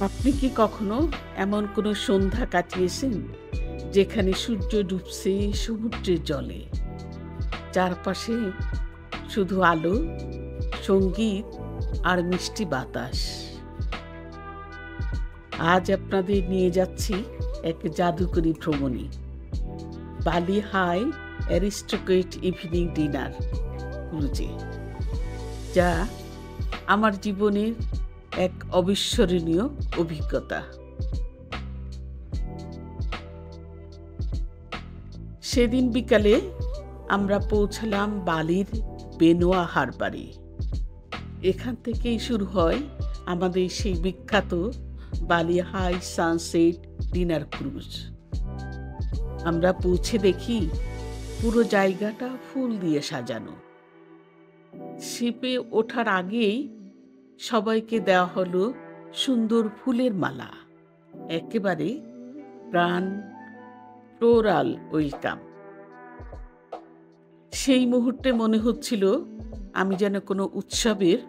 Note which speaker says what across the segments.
Speaker 1: আপনি কি কখনো এমন কোনো সন্ধ্যা কাটিয়েছেন যেখানে সূর্য ডুবছে সমুদ্রের জলে, চারপাশে শুধু আলো, সঙ্গীত আর মিষ্টি বাতাস? আজ আপনাদের নিয়ে যাচ্ছি এক জাদুকরী ভ্রমণে, বালি হাই অ্যারিস্টোক্রেট ইভিনিং ডিনার ক্রুজে, যা আমার জীবনের এক অবিস্মরণীয় অভিজ্ঞতা। সেদিন বিকালে আমরা পৌঁছালাম বালির বেনোয়া হারবারে। এখান থেকেই শুরু হয় আমাদের সেই বিখ্যাত বালি হাই সানসেট ডিনার ক্রুজ। আমরা পৌঁছে দেখি পুরো জায়গাটা ফুল দিয়ে সাজানো। শিপে ওঠার আগেই সবাইকে দেওয়া হলো সুন্দর ফুলের মালা, একেবারে প্রাণ ফ্লোরাল ওয়েলকাম। সেই মুহূর্তে মনে হচ্ছিল আমি যেন কোনো উৎসবের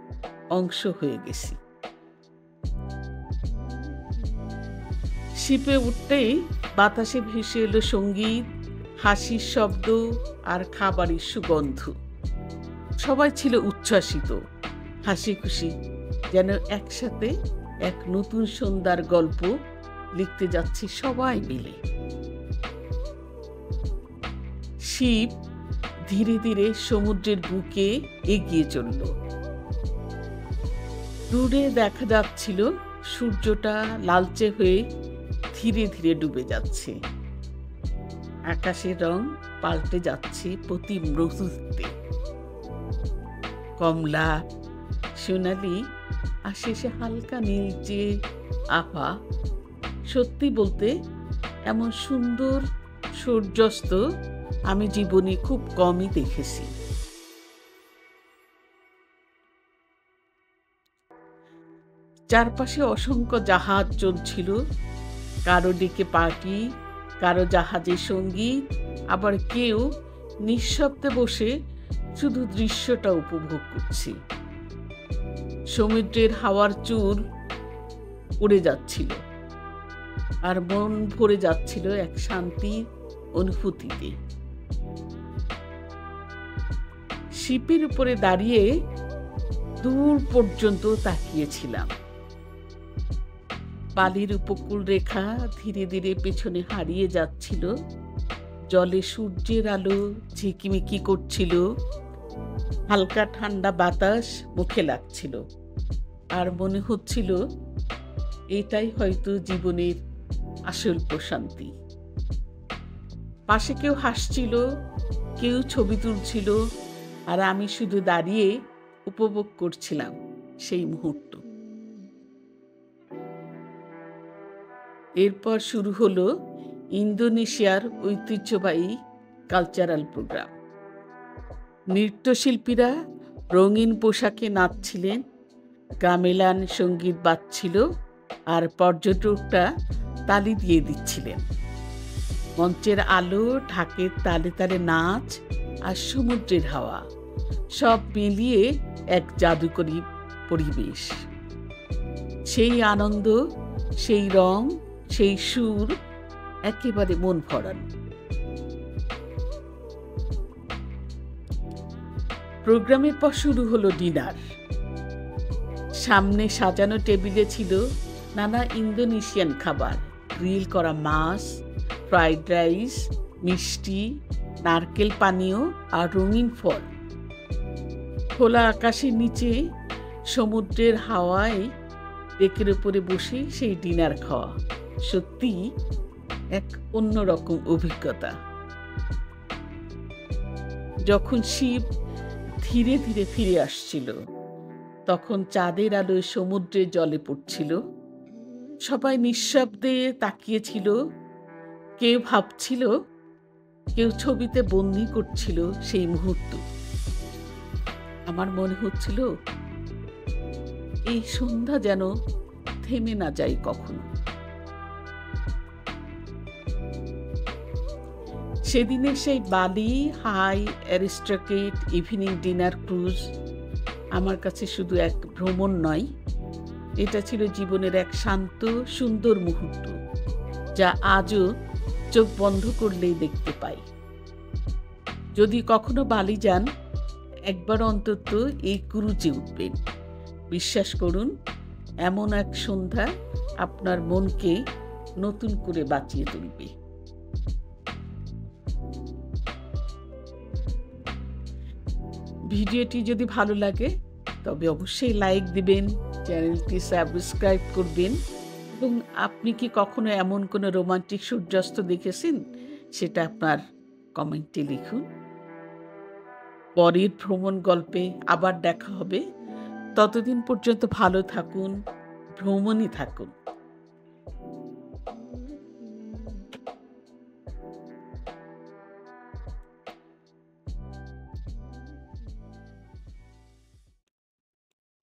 Speaker 1: অংশ হয়ে গেছি। শিপে উঠতেই বাতাসে ভেসে এলো সঙ্গীত, হাসির শব্দ আর খাবারের সুগন্ধ। সবাই ছিল উচ্ছ্বাসিত, হাসি খুশি, যেন একসাথে এক নতুন সন্ধ্যার গল্প লিখতে যাচ্ছি সবাই মিলে। শিপ ধীরে ধীরে সমুদ্রের বুকে এগিয়ে চলল। দূরে দেখা যাচ্ছিল সূর্যটা লালচে হয়ে ধীরে ধীরে ডুবে যাচ্ছে। আকাশের রং পাল্টে যাচ্ছে প্রতি মুহূর্তে, কমলা, সোনালি আর শেষে হালকা নীলচে আভা। সত্যি বলতে এমন সুন্দর সূর্যাস্ত আমি জীবনে খুব কমই দেখেছি। চারপাশে অসংখ্য জাহাজ চলছিল, কারো দিকে পার্টি, কারো জাহাজে সঙ্গীত, আবার কেউ নিঃশব্দে বসে শুধু দৃশ্যটা উপভোগ করছি। সমুদ্রের হাওয়ার চুল উড়ে যাচ্ছিল আর মন ভরে যাচ্ছিল এক শান্তির অনুভূতিতে। শিপের উপরে দাঁড়িয়ে দূর পর্যন্ত তাকিয়েছিলাম। বালির উপকূল রেখা ধীরে ধীরে পেছনে হারিয়ে যাচ্ছিল। জলে সূর্যের আলো ঝিকিমিকি করছিল, হালকা ঠান্ডা বাতাস মুখে লাগছিল, আর মনে হচ্ছিল এটাই হয়তো জীবনের আসল প্রশান্তি। পাশে কেউ হাসছিল, কেউ ছবি তুলছিল, আর আমি শুধু দাঁড়িয়ে উপভোগ করছিলাম সেই মুহূর্ত। এরপর শুরু হলো ইন্দোনেশিয়ার ঐতিহ্যবাহী কালচারাল প্রোগ্রাম। নৃত্যশিল্পীরা রঙিন পোশাকে নাচছিলেন, গামেলান সঙ্গীত বাজছিল, আর পর্যটকরা তালি দিয়ে দিচ্ছিলেন। মঞ্চের আলো, ঢাকের তালে তালে নাচ আর সমুদ্রের হাওয়া সব মিলিয়ে এক জাদুকরী পরিবেশ। সেই আনন্দ, সেই রং, সেই সুর একেবারে মন ভরানো। প্রোগ্রামের পর শুরু হলো ডিনার। সামনে সাজানো টেবিলে ছিল নানা ইন্দোনেশিয়ান খাবার, গ্রিল করা মাছ, ফ্রাইড রাইস, মিষ্টি, নারকেল পানীয় আর রঙিন ফল। খোলা আকাশের নিচে সমুদ্রের হাওয়ায় ডেকের উপরে বসে সেই ডিনার খাওয়া সত্যি এক অন্যরকম অভিজ্ঞতা। যখন শিপ ধীরে ধীরে ফিরে আসছিল, তখন চাঁদের আলোয় সমুদ্রের জলে পড়ছিল। সবাই নিঃশব্দে তাকিয়েছিল, কেউ ভাবছিল, কেউ ছবিতে বন্দি করছিল সেই মুহূর্ত। আমার মনে হচ্ছিল এই সন্ধ্যা যেন থেমে না যায় কখনো। সেদিনের সেই Bali high aristocrat evening dinner cruise আমার কাছে শুধু এক ভ্রমণ নয়, এটা ছিল জীবনের এক শান্ত সুন্দর মুহূর্ত, যা আজও চোখ বন্ধ করলেই দেখতে পাই। যদি কখনো বালি যান, একবার অন্তত এই ক্রুজে উঠবেন। বিশ্বাস করুন, এমন এক সন্ধ্যা আপনার মনকে নতুন করে বাঁচিয়ে তুলবে। ভিডিওটি যদি ভালো লাগে তবে অবশ্যই লাইক দিবেন, চ্যানেলটি সাবস্ক্রাইব করবেন এবং আপনি কি কখনো এমন কোনো রোমান্টিক সূর্যাস্ত দেখেছেন সেটা আপনার কমেন্টে লিখুন। পরের ভ্রমণ গল্পে আবার দেখা হবে। ততদিন পর্যন্ত ভালো থাকুন, ভ্রমণই থাকুন।